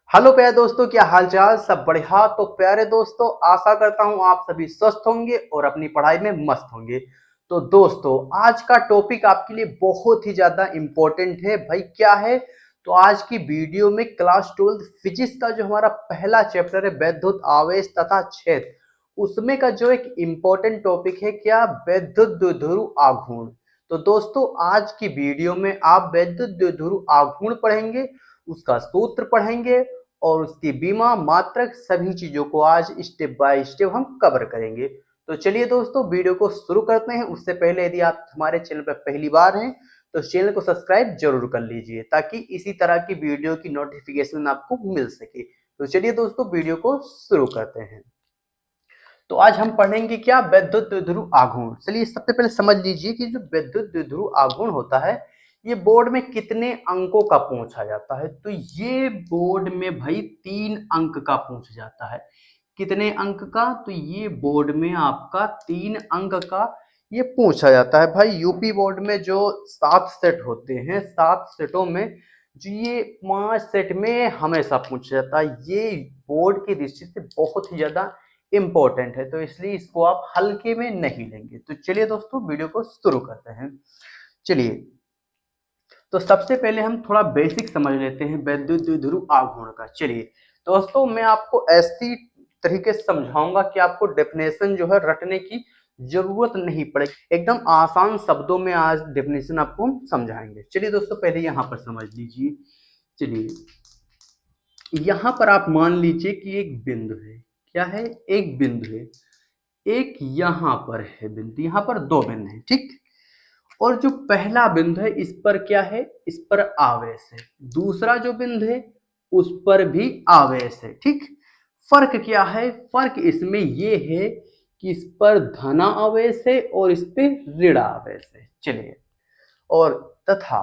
Hello प्यारे दोस्तों, क्या हाल चाल? सब बढ़िया। तो प्यारे दोस्तों, आशा करता हूँ आप सभी स्वस्थ होंगे और अपनी पढ़ाई में मस्त होंगे। तो दोस्तों, आज का टॉपिक आपके लिए बहुत ही ज्यादा इम्पोर्टेंट है। भाई क्या है? तो आज की वीडियो में क्लास 12 फिजिक्स का जो हमारा पहला चैप्टर है, वैद्युत आवेश तथा क्षेत्र, उसमें का जो एक इम्पोर्टेंट टॉपिक है, क्या? वैद्युत द्विध्रुव आघूर्ण। तो दोस्तों, आज की वीडियो में आप वैद्युत द्विध्रुव आघूर्ण पढ़ेंगे, उसका सूत्र पढ़ेंगे और उसकी बीमा मात्रक सभी चीजों को आज स्टेप बाय स्टेप हम कवर करेंगे। तो चलिए दोस्तों, वीडियो को शुरू करते हैं। उससे पहले यदि आप हमारे चैनल पर पहली बार हैं तो चैनल को सब्सक्राइब जरूर कर लीजिए, ताकि इसी तरह की वीडियो की नोटिफिकेशन आपको मिल सके। तो चलिए दोस्तों, वीडियो को शुरू करते हैं। तो आज हम पढ़ेंगे क्या? वैद्युत द्विध्रुव आघूर्ण। चलिए सबसे पहले समझ लीजिए कि जो वैद्युत द्विध्रुव आघूर्ण होता है, ये बोर्ड में कितने अंकों का पूछा जाता है। तो ये बोर्ड में भाई 3 अंक का पूछा जाता है। कितने अंक का? तो ये बोर्ड में आपका 3 अंक का ये पूछा जाता है। भाई यूपी बोर्ड में जो 7 सेट होते हैं, 7 सेटों में जो ये 5 सेट में हमेशा पूछा जाता है। ये बोर्ड की दृष्टि से बहुत ही ज्यादा इम्पोर्टेंट है, तो इसलिए इसको आप हल्के में नहीं लेंगे। तो चलिए दोस्तों, वीडियो को शुरू करते हैं। चलिए, तो सबसे पहले हम थोड़ा बेसिक समझ लेते हैं वैद्युत द्विध्रुव आघूर्ण का। चलिए दोस्तों, मैं आपको ऐसी तरीके से समझाऊंगा कि आपको डेफिनेशन जो है रटने की जरूरत नहीं पड़ेगी। एकदम आसान शब्दों में आज डेफिनेशन आपको हम समझाएंगे। चलिए दोस्तों, पहले यहाँ पर समझ लीजिए। चलिए, यहाँ पर आप मान लीजिए कि एक बिंदु है। क्या है? एक बिंदु है। एक यहाँ पर है बिंदु, यहाँ पर 2 बिंदु है, ठीक। और जो पहला बिंदु है, इस पर क्या है? इस पर आवेश है। दूसरा जो बिंदु है, उस पर भी आवेश है, ठीक। फर्क क्या है? फर्क इसमें ये है कि इस पर धन आवेश है और इस पे ऋण आवेश है। चलिए, और तथा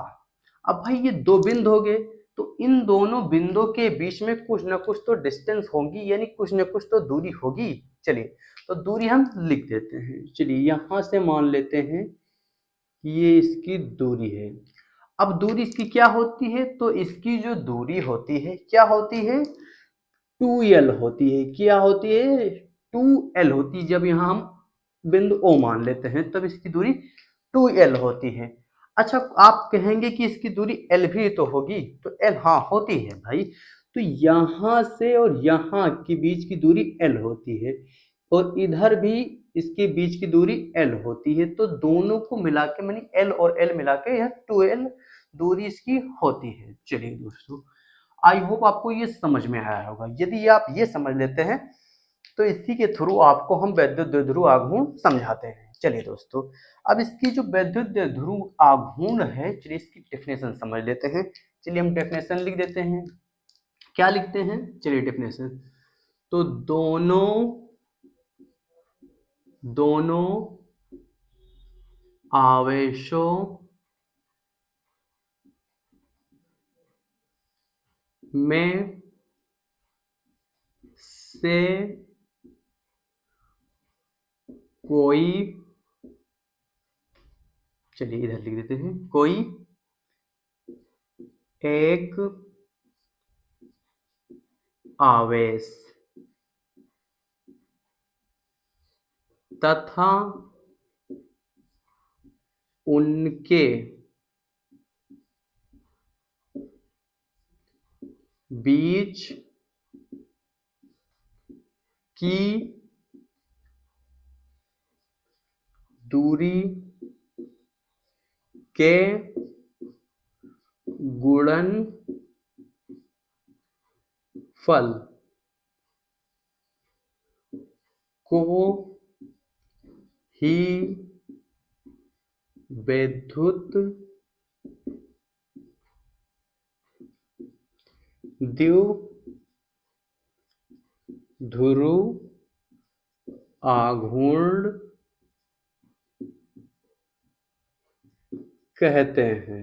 अब भाई ये 2 बिंदु हो गए, तो इन दोनों बिंदुओं के बीच में कुछ ना कुछ तो डिस्टेंस होगी, यानी कुछ ना कुछ तो दूरी होगी। चलिए, तो दूरी हम लिख देते हैं। चलिए, यहां से मान लेते हैं कि ये इसकी दूरी है। अब दूरी इसकी क्या होती है? तो इसकी जो दूरी होती है, क्या होती है? 2l होती है। क्या होती है? 2l होती है। जब यहाँ हम बिंदु O मान लेते हैं, तब इसकी दूरी 2l होती है। अच्छा, आप कहेंगे कि इसकी दूरी l भी तो होगी। तो l, हाँ, होती है भाई। तो यहाँ से और यहाँ के बीच की दूरी l होती है, और इधर भी इसके बीच की दूरी l होती है। तो दोनों को मिला के, मानी l और l मिला के, यह 2l दूरी इसकी होती है। चलिए दोस्तों, आई होप आपको ये समझ में आया होगा। यदि आप ये समझ लेते हैं तो इसी के थ्रू आपको हम वैद्युत द्विध्रुव आघूर्ण समझाते हैं। चलिए दोस्तों, अब इसकी जो वैद्युत द्विध्रुव आघूर्ण है, चलिए इसकी डेफिनेशन समझ लेते हैं। चलिए हम डेफिनेशन लिख देते हैं। क्या लिखते हैं? चलिए डेफिनेशन, तो दोनों दोनों आवेशों में से कोई, चलिए इधर लिख देते हैं, कोई एक आवेश तथा उनके बीच की दूरी के गुणनफल को ही वैद्युत द्विध्रुव आघूर्ण कहते हैं।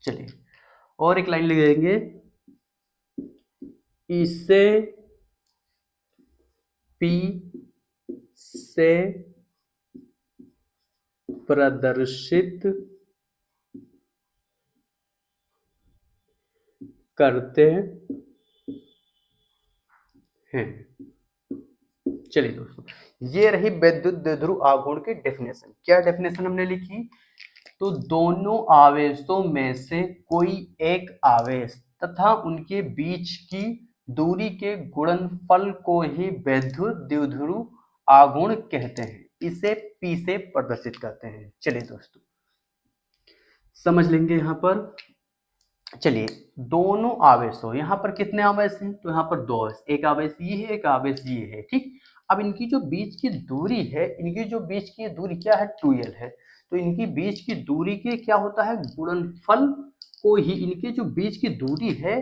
चलिए, और एक लाइन लिख देंगे, इसे पी से प्रदर्शित करते हैं। चलिए दोस्तों, ये रही वैद्युत द्विध्रुव आघूर्ण की डेफिनेशन। क्या डेफिनेशन हमने लिखी? तो दोनों आवेशों में से कोई एक आवेश तथा उनके बीच की दूरी के गुणनफल को ही वैद्युत द्विध्रुव आघूर्ण कहते हैं। इसे P से प्रदर्शित करते हैं। चलिए दोस्तों समझ लेंगे यहाँ पर। चलिए, दोनों आवेशों, यहाँ पर कितने आवेश हैं? तो यहाँ पर दो आवेश, एक आवेश ये है, एक आवेश ये है, ठीक। अब इनकी जो बीच की दूरी है, इनकी जो बीच की दूरी क्या है? 2l है। तो इनकी बीच की दूरी के क्या होता है? गुणनफल को ही, इनके जो बीच की दूरी है,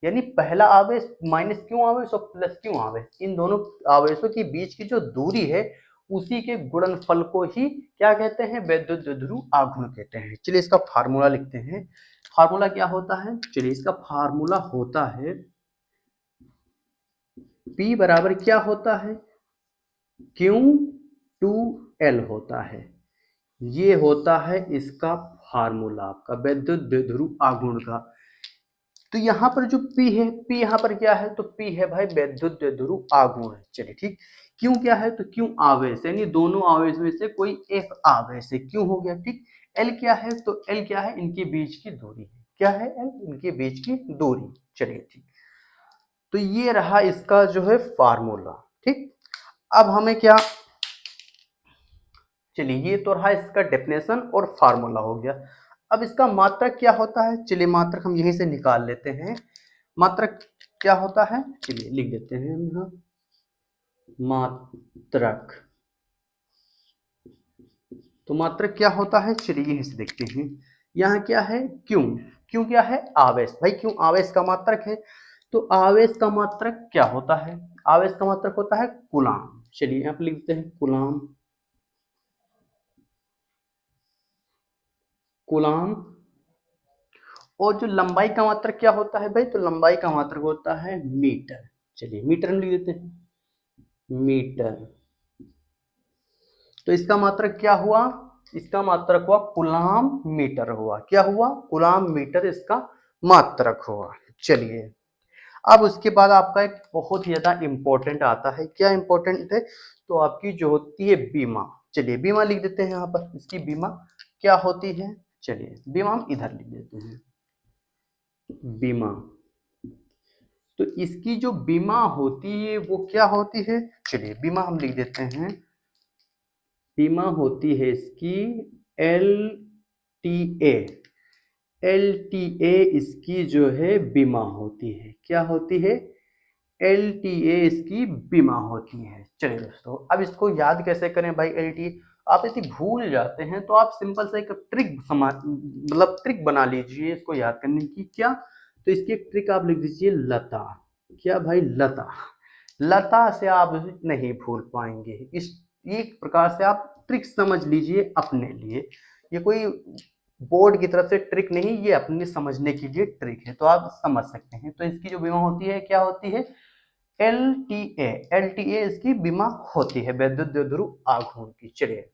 यानी पहला आवेश माइनस क्यू आवेश और प्लस क्यू आवेश, इन दोनों आवेशों के बीच की जो दूरी है उसी के गुणनफल को ही क्या कहते हैं? वैद्युत द्विध्रुव आघूर्ण कहते हैं। चलिए इसका फार्मूला लिखते हैं। फार्मूला क्या होता है? चलिए इसका फार्मूला होता है P बराबर क्या होता है? Q2L होता है। ये होता है इसका फार्मूला आपका वैद्युत द्विध्रुव आघूर्ण का। तो यहाँ पर जो P है, P यहाँ पर क्या है? तो P है भाई वैद्युत द्विध्रुव आघूर्ण। चलिए ठीक। क्यों क्या है? तो क्यों आवेश, यानी दोनों आवेश में से कोई एक आवेश है, क्यों हो गया, ठीक। L क्या है? तो L क्या है? इनके बीच की दूरी है। क्या है? L इनके बीच की दूरी। चलिए ठीक। तो ये रहा इसका जो है फार्मूला, ठीक। अब हमें क्या, चलिए ये तो रहा इसका डेफिनेशन और फार्मूला हो गया। अब इसका मात्रक क्या होता है? चलिए मात्रक हम यहीं से निकाल लेते हैं। मात्रक क्या होता है? चलिए लिख देते हैं हम यहाँ मात्रक। तो मात्रक क्या होता है? चलिए यहीं से देखते हैं। यहाँ क्या है? क्यों। क्यों क्या है? आवेश। भाई क्यों आवेश का मात्रक है। तो आवेश का मात्रक क्या होता है? आवेश का मात्रक होता है कूलाम। चलिए यहाँ पे लिखते हैं कूलाम। कूलाम। और जो लंबाई का मात्रक क्या होता है भाई? तो लंबाई का मात्रक होता है मीटर। चलिए मीटर में लिख देते हैं मीटर। तो इसका मात्रक क्या हुआ? इसका मात्रक हुआ कूलाम मीटर हुआ। क्या हुआ? कूलाम मीटर इसका मात्रक हुआ। चलिए अब उसके बाद आपका एक बहुत ही ज्यादा इंपॉर्टेंट आता है। क्या इंपॉर्टेंट है? तो आपकी जो होती है बीमा। चलिए बीमा लिख देते हैं यहाँ पर। इसकी बीमा क्या होती है? चलिए बीमा हम इधर लिख देते हैं बीमा। तो इसकी जो बीमा होती है वो क्या होती है? चलिए बीमा हम लिख देते हैं। बीमा होती है इसकी LTA। LTA इसकी जो है बीमा होती है। क्या होती है? LTA इसकी बीमा होती है। चलिए दोस्तों अब इसको याद कैसे करें भाई? LTA आप यदि भूल जाते हैं तो आप सिंपल सा एक ट्रिक मतलब ट्रिक बना लीजिए इसको याद करने की। क्या? तो इसकी एक ट्रिक आप लिख दीजिए लता। क्या भाई? लता। लता से आप नहीं भूल पाएंगे। इस एक प्रकार से आप ट्रिक समझ लीजिए अपने लिए। ये कोई बोर्ड की तरफ से ट्रिक नहीं, ये अपने समझने के लिए ट्रिक है, तो आप समझ सकते हैं। तो इसकी जो बीमा होती है क्या होती है? LTA। LTA इसकी बीमा होती है वैद्युत द्विध्रुव आघूर्ण की। चलिए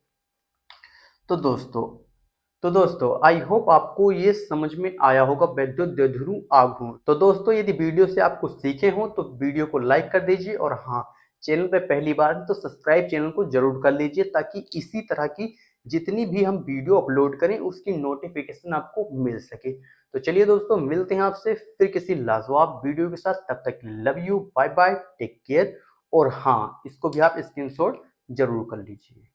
तो दोस्तों आई होप आपको ये समझ में आया होगा वैद्युत द्विध्रुव आघूर्ण। तो दोस्तों यदि वीडियो से आपको सीखे हो तो वीडियो को लाइक कर दीजिए, और हाँ चैनल पे पहली बार है तो सब्सक्राइब चैनल को जरूर कर लीजिए, ताकि इसी तरह की जितनी भी हम वीडियो अपलोड करें उसकी नोटिफिकेशन आपको मिल सके। तो चलिए दोस्तों मिलते हैं आपसे फिर किसी लाजवाब वीडियो के साथ। तब तक love you, bye bye, take care. और हाँ इसको भी आप स्क्रीनशॉट जरूर कर लीजिए।